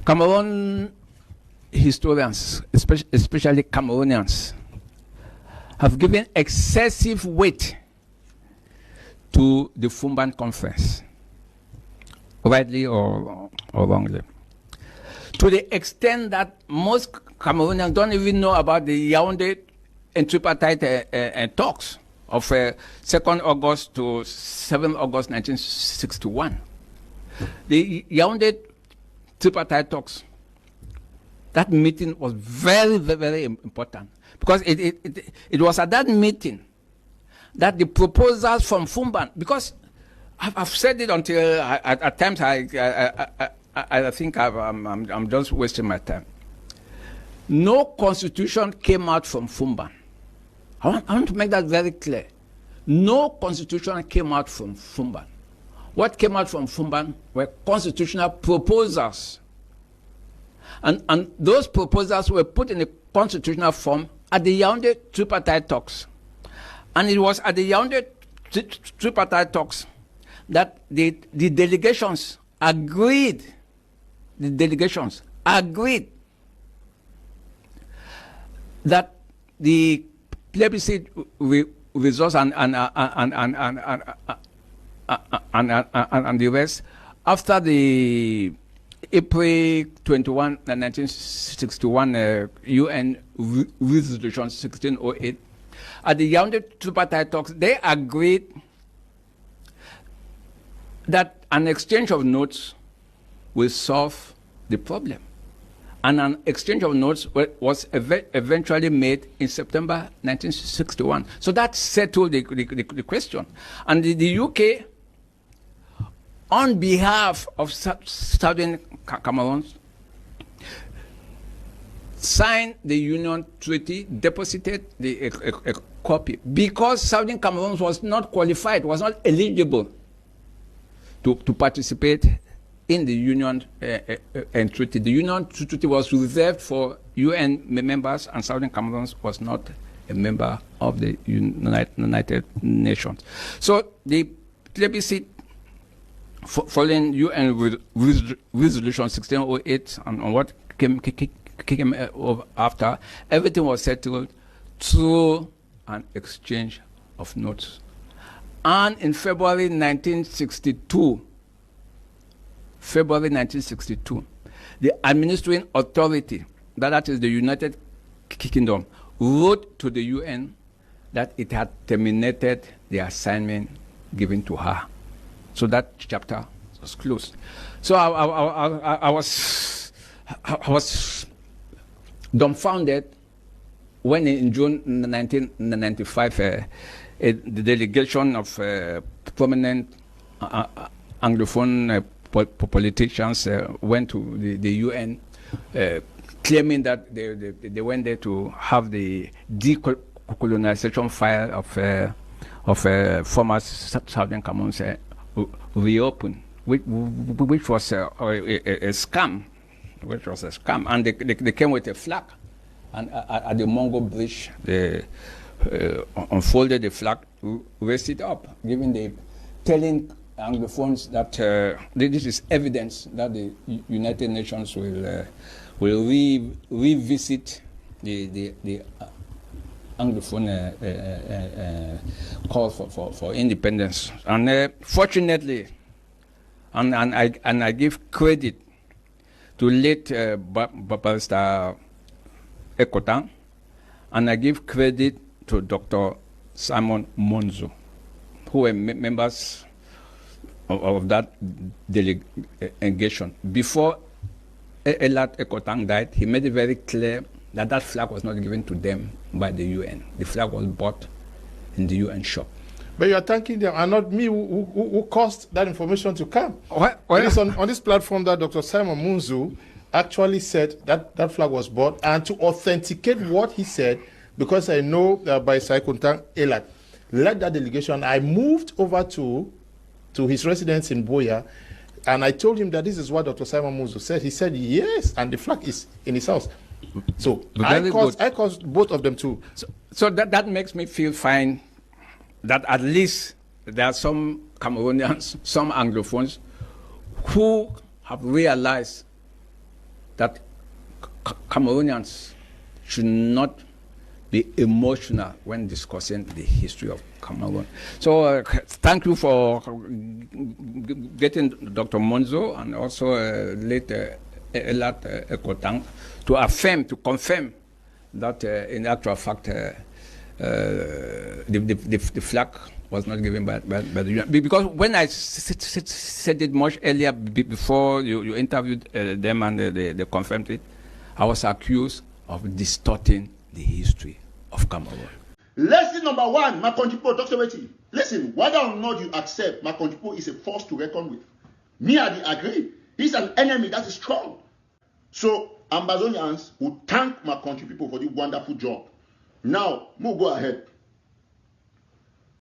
Cameroon historians, especially Cameroonians, have given excessive weight to the FOUMBAN conference, rightly or wrongly, to the extent that most Cameroonians don't even know about the Yaounde and tripartite talks of 2nd August to 7th August 1961. The Yaounde tripartite talks, that meeting was very, very, very important, because it was at that meeting that the proposals from FOUMBAN, because I've said it until at times I think I'm just wasting my time. No constitution came out from FOUMBAN. I want to make that very clear. No constitution came out from FOUMBAN. What came out from FOUMBAN were constitutional proposals. And those proposals were put in a constitutional form at the Yaounde tripartite talks. And it was at the Yaounde tripartite talks that the delegations agreed, that the plebiscite results and the rest after the April 21, 1961 UN Resolution 1608, at the Yaounde tripartite talks, they agreed that an exchange of notes will solve the problem. And an exchange of notes was eventually made in September 1961. So that settled the question. And the UK, on behalf of Southern Cameroon, signed the Union Treaty, deposited a copy, because Southern Cameroon was not qualified, was not eligible to participate in the Union Treaty. The Union Treaty was reserved for UN members, and Southern Cameroon was not a member of the United Nations. So the plebiscite following UN Resolution 1608 and what came after, everything was settled through an exchange of notes. And in February 1962, the administering authority, that is the United Kingdom, wrote to the UN that it had terminated the assignment given to her. So that chapter was closed. So I was dumbfounded when in June 1995, the delegation of prominent Anglophone politicians went to the UN, claiming that they went there to have the decolonization file of former Southern Cameroon reopened, which was a scam. And they came with a flag, and at the Ngoh bridge, they unfolded the flag, raised it up, telling Anglophones that this is evidence that the United Nations will revisit the Anglophone call for independence. And fortunately, and I give credit to late Barrister Ekotan, and I give credit to Dr. Simon Monzo, who were members of that delegation. Before Leonard Ekotan died, he made it very clear that that flag was not given to them by the UN. The flag was bought in the UN shop. But you are thanking them, and not me, who caused that information to come. Well, it's on this platform that Dr. Simon Munzu actually said that that flag was bought, and to authenticate what he said, because I know that by Saikuntang Elat led that delegation, I moved over to his residence in Boya, and I told him that this is what Dr. Simon Munzu said. He said yes, and the flag is in his house. So I caused both of them too. So that makes me feel fine that at least there are some Cameroonians, some Anglophones, who have realized that Cameroonians should not be emotional when discussing the history of Cameroon. So thank you for getting Dr. Monzo and also late Elat Ekotang to affirm, to confirm that in actual fact the flag was not given by the UN. Because when I said it much earlier, before you interviewed them and they confirmed it, I was accused of distorting the history of Cameroon. Lesson number one, my country people, Dr. Weti. Listen, whether or not you accept, my country people is a force to reckon with. Me, I agree. He's an enemy that is strong. So, Ambazonians will thank my country people for the wonderful job. Now, we'll go ahead.